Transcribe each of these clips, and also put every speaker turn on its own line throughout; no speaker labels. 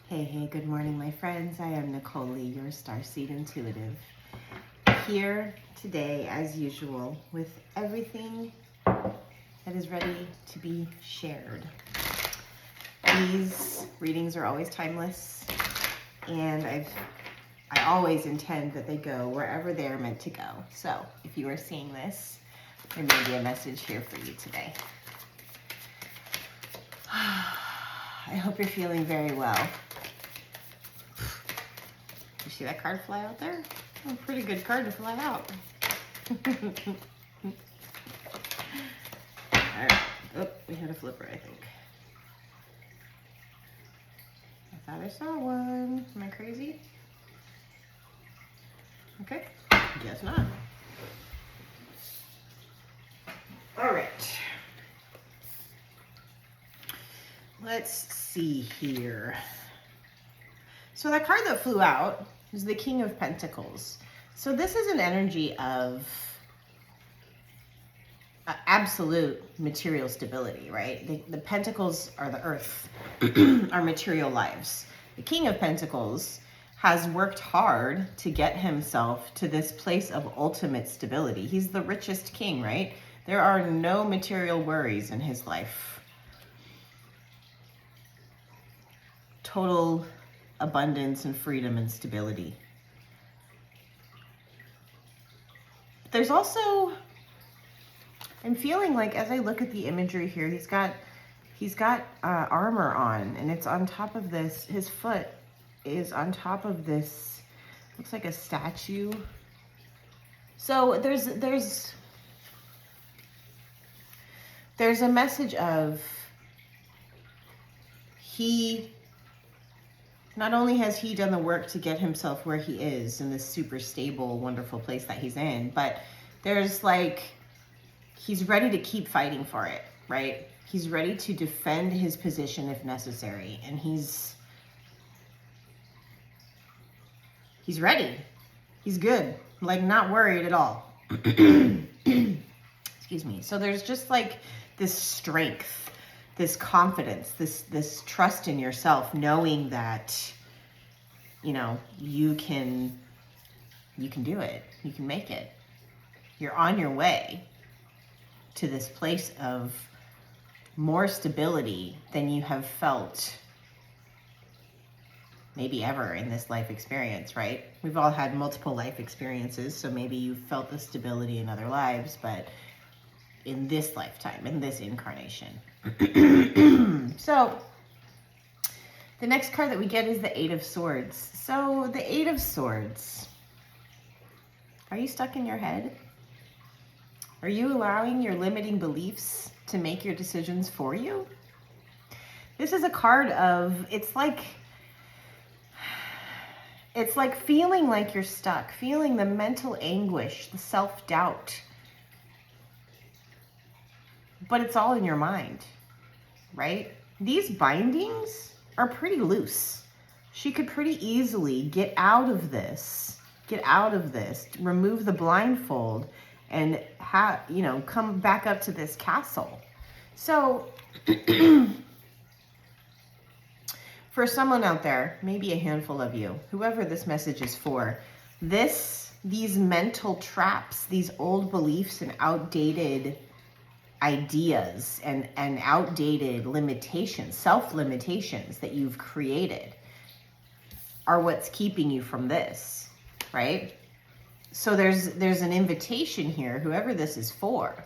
Hey, good morning, my friends. I am Nichole Lee, your Starseed intuitive. Here today, as usual, with everything that is ready to be shared. These readings are always timeless, and I always intend that they go wherever they are meant to go. So if you are seeing this, there may be a message here for you today. I hope you're feeling very well. You see that card fly out there? A pretty good card to fly out. All right. Oh, we had a flipper, I think. I thought I saw one. Am I crazy? Okay. Guess not. All right. Let's see here. So that card that flew out is the King of Pentacles. So this is an energy of absolute material stability, right? The Pentacles are the earth, our material lives. The King of Pentacles has worked hard to get himself to this place of ultimate stability. He's the richest king, right? There are no material worries in his life. Total abundance and freedom and stability. There's also, I'm feeling like as I look at the imagery here, he's got armor on, and it's on top of this, his foot is on top of this, looks like a statue. So there's a message of not only has he done the work to get himself where he is in this super stable, wonderful place that he's in, but there's like, he's ready to keep fighting for it, right? He's ready to defend his position if necessary. And he's ready. He's good. Like, not worried at all. Excuse me. So there's just like this strength, this confidence, this trust in yourself, knowing that, you know, you can do it. You can make it. You're on your way to this place of more stability than you have felt maybe ever in this life experience, right? We've all had multiple life experiences, so maybe you felt the stability in other lives, but in this lifetime, in this incarnation. So the next card that we get is the Eight of Swords. So the Eight of Swords. Are you stuck in your head? Are you allowing your limiting beliefs to make your decisions for you? This is a card of, it's like feeling like you're stuck, feeling the mental anguish, the self-doubt. But it's all in your mind, right? These bindings are pretty loose. She could pretty easily get out of this, remove the blindfold, and come back up to this castle. So for someone out there, maybe a handful of you, whoever this message is for, these mental traps, these old beliefs and outdated ideas and outdated limitations, self-limitations that you've created are what's keeping you from this, right? So there's an invitation here, whoever this is for,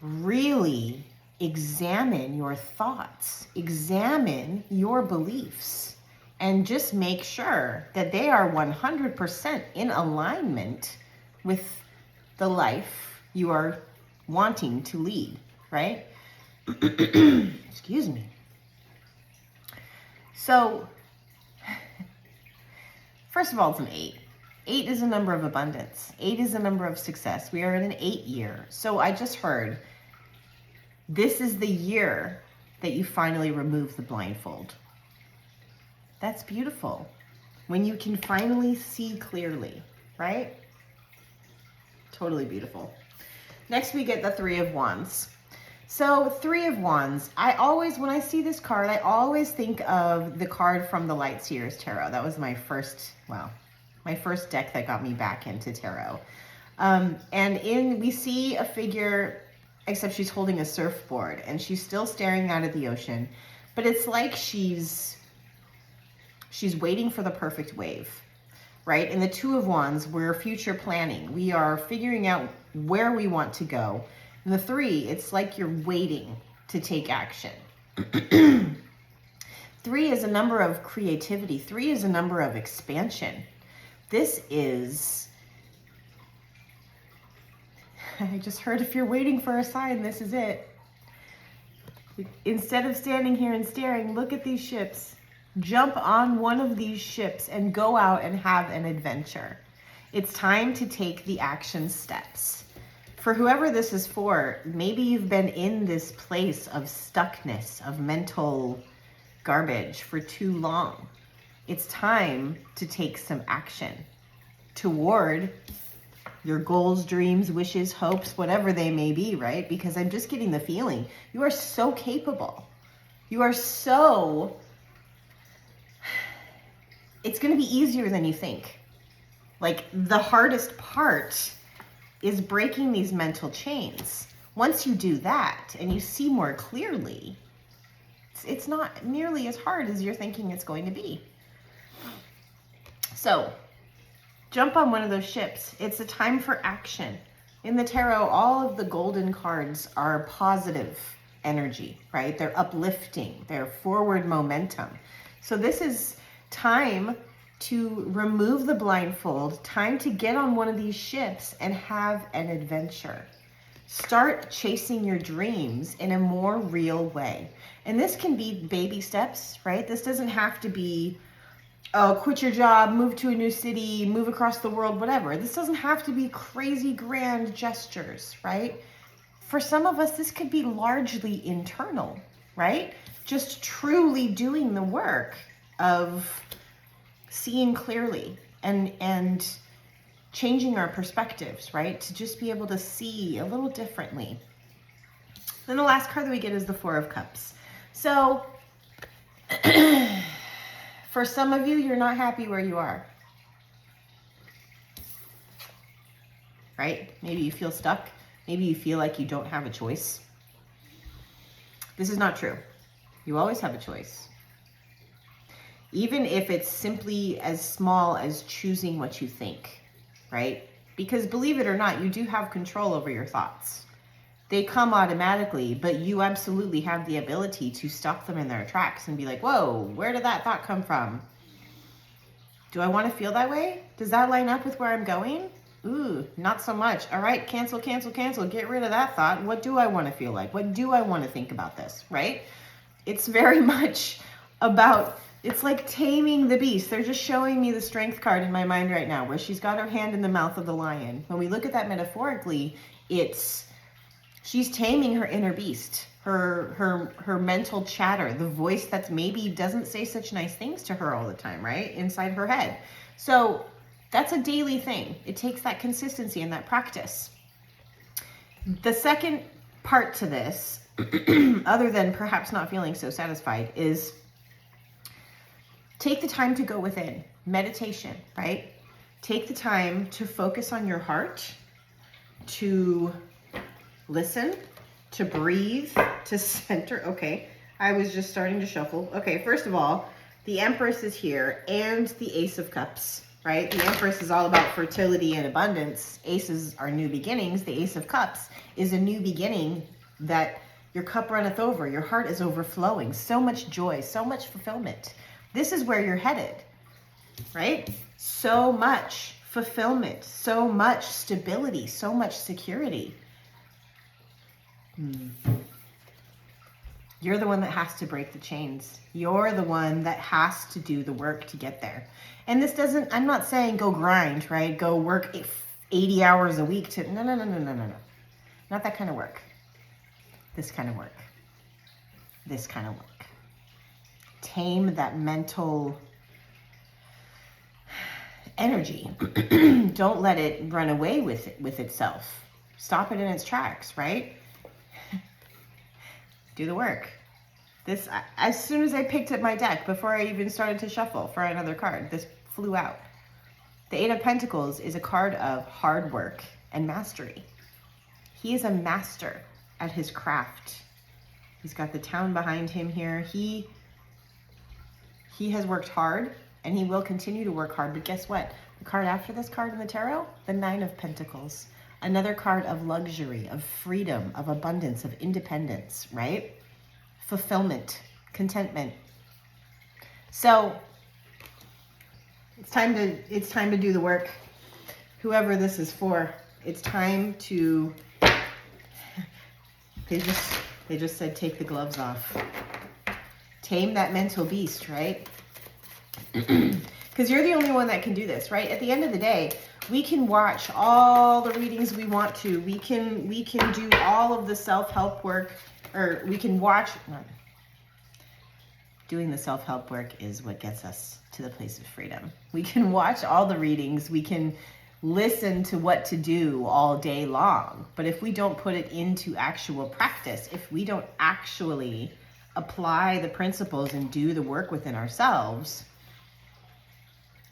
really examine your thoughts, examine your beliefs, and just make sure that they are 100% in alignment with the life you are wanting to lead, right? Excuse me. So, first of all, it's an 8. 8 is a number of abundance. 8 is a number of success. We are in an 8 year. So I just heard, this is the year that you finally remove the blindfold. That's beautiful. When you can finally see clearly, right? Totally beautiful. Next, we get the Three of Wands. So 3 of Wands, when I see this card, I always think of the card from the Light Seers Tarot. That was my first deck that got me back into tarot. We see a figure, except she's holding a surfboard and she's still staring out at the ocean, but it's like she's waiting for the perfect wave, right? In the 2 of Wands, we're future planning. We are figuring out where we want to go. In the 3, it's like you're waiting to take action. 3 is a number of creativity. 3 is a number of expansion. This is, I just heard, if you're waiting for a sign, this is it. Instead of standing here and staring, look at these ships. Jump on one of these ships and go out and have an adventure. It's time to take the action steps. For whoever this is for, maybe you've been in this place of stuckness, of mental garbage for too long. It's time to take some action toward your goals, dreams, wishes, hopes, whatever they may be, right? Because I'm just getting the feeling you are so capable. You are so... It's going to be easier than you think. Like, the hardest part is breaking these mental chains. Once you do that and you see more clearly, it's not nearly as hard as you're thinking it's going to be. So, jump on one of those ships. It's a time for action. In the tarot, all of the golden cards are positive energy, right? They're uplifting, they're forward momentum. So this is time to remove the blindfold, time to get on one of these ships and have an adventure. Start chasing your dreams in a more real way. And this can be baby steps, right? This doesn't have to be, oh, quit your job, move to a new city, move across the world, whatever. This doesn't have to be crazy grand gestures, right? For some of us, this could be largely internal, right? Just truly doing the work of seeing clearly and changing our perspectives, right? To just be able to see a little differently. Then the last card that we get is the 4 of Cups. So for some of you, you're not happy where you are, right? Maybe you feel stuck. Maybe you feel like you don't have a choice. This is not true. You always have a choice. Even if it's simply as small as choosing what you think, right? Because believe it or not, you do have control over your thoughts. They come automatically, but you absolutely have the ability to stop them in their tracks and be like, whoa, where did that thought come from? Do I want to feel that way? Does that line up with where I'm going? Ooh, not so much. All right, cancel, cancel, cancel. Get rid of that thought. What do I want to feel like? What do I want to think about this, right? It's very much about... It's like taming the beast. They're just showing me the strength card in my mind right now, where she's got her hand in the mouth of the lion. When we look at that metaphorically, she's taming her inner beast, her mental chatter, the voice that maybe doesn't say such nice things to her all the time, right? Inside her head. So that's a daily thing. It takes that consistency and that practice. The second part to this, other than perhaps not feeling so satisfied, is take the time to go within. Meditation, right? Take the time to focus on your heart, to listen, to breathe, to center. Okay, I was just starting to shuffle. Okay, first of all, the Empress is here and the Ace of Cups, right? The Empress is all about fertility and abundance. Aces are new beginnings. The Ace of Cups is a new beginning, that your cup runneth over. Your heart is overflowing. So much joy, so much fulfillment. This is where you're headed, right? So much fulfillment, so much stability, so much security. You're the one that has to break the chains. You're the one that has to do the work to get there. And this doesn't, I'm not saying go grind, right? Go work 80 hours a week to, no. Not that kind of work. This kind of work. This kind of work. Tame that mental energy. Don't let it run away with itself. Stop it in its tracks, right? do the work. This, as soon as I picked up my deck, before I even started to shuffle for another card, this flew out. The Eight of Pentacles is a card of hard work and mastery. He is a master at his craft. He's got the town behind him here. He has worked hard, and he will continue to work hard. But guess what? The card after this card in the tarot, the Nine of Pentacles. Another card of luxury, of freedom, of abundance, of independence, right? Fulfillment, contentment. So it's time to do the work. Whoever this is for, it's time to, they just said take the gloves off. Tame that mental beast, right? Because you're the only one that can do this, right? At the end of the day, we can watch all the readings we want to. We can do all of the self-help work, or we can watch. Doing the self-help work is what gets us to the place of freedom. We can watch all the readings. We can listen to what to do all day long. But if we don't put it into actual practice, if we don't actually apply the principles and do the work within ourselves,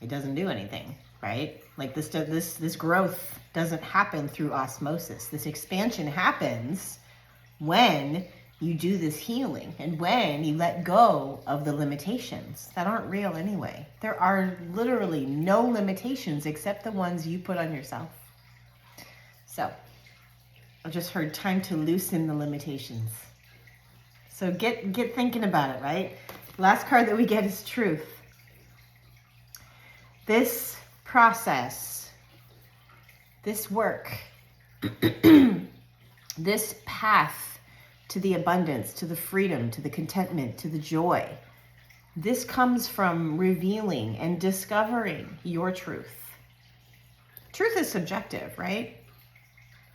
it doesn't do anything, right? Like this growth doesn't happen through osmosis. This expansion happens when you do this healing and when you let go of the limitations that aren't real anyway. There are literally no limitations except the ones you put on yourself. So I just heard time to loosen the limitations. So get thinking about it, right? Last card that we get is truth. This process, this work, this path to the abundance, to the freedom, to the contentment, to the joy, this comes from revealing and discovering your truth. Truth is subjective, right?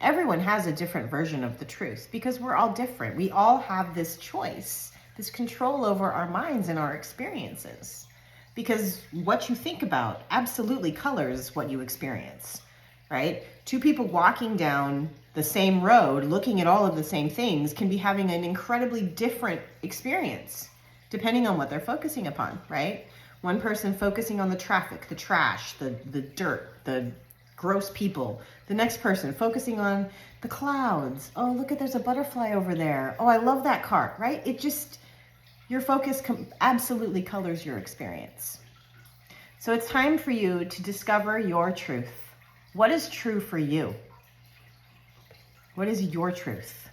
Everyone has a different version of the truth because we're all different. We all have this choice, this control over our minds and our experiences. Because what you think about absolutely colors what you experience, right? Two people walking down the same road, looking at all of the same things, can be having an incredibly different experience, depending on what they're focusing upon, right? One person focusing on the traffic, the trash, the dirt, the gross people. The next person focusing on the clouds. Oh, look at, there's a butterfly over there. Oh, I love that car, right? It just, your focus absolutely colors your experience. So it's time for you to discover your truth. What is true for you? What is your truth?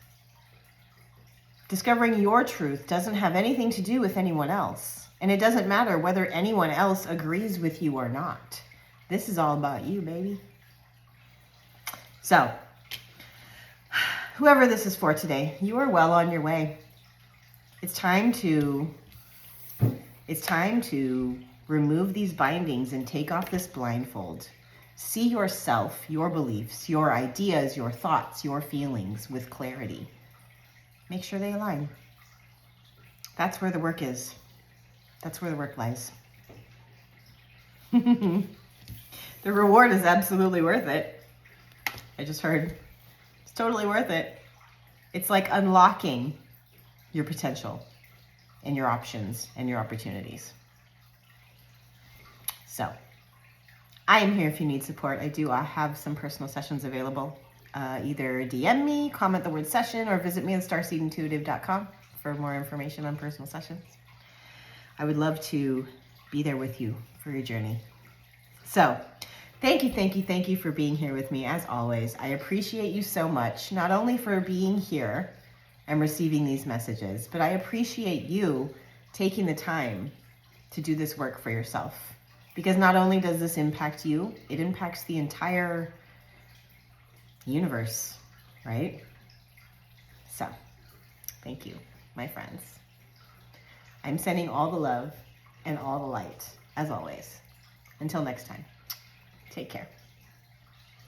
Discovering your truth doesn't have anything to do with anyone else. And it doesn't matter whether anyone else agrees with you or not. This is all about you, baby. So, whoever this is for today, you are well on your way. It's time to remove these bindings and take off this blindfold. See yourself, your beliefs, your ideas, your thoughts, your feelings with clarity. Make sure they align. That's where the work is. That's where the work lies. The reward is absolutely worth it. I just heard it's totally worth it. It's like unlocking your potential and your options and your opportunities. So I am here if you need support. I have some personal sessions available. Either DM me, comment the word session, or visit me on starseedintuitive.com for more information on personal sessions. I would love to be there with you for your journey. So thank you for being here with me as always. I appreciate you so much, not only for being here and receiving these messages, but I appreciate you taking the time to do this work for yourself. Because not only does this impact you, it impacts the entire universe, right? So, thank you, my friends. I'm sending all the love and all the light, as always. Until next time, take care.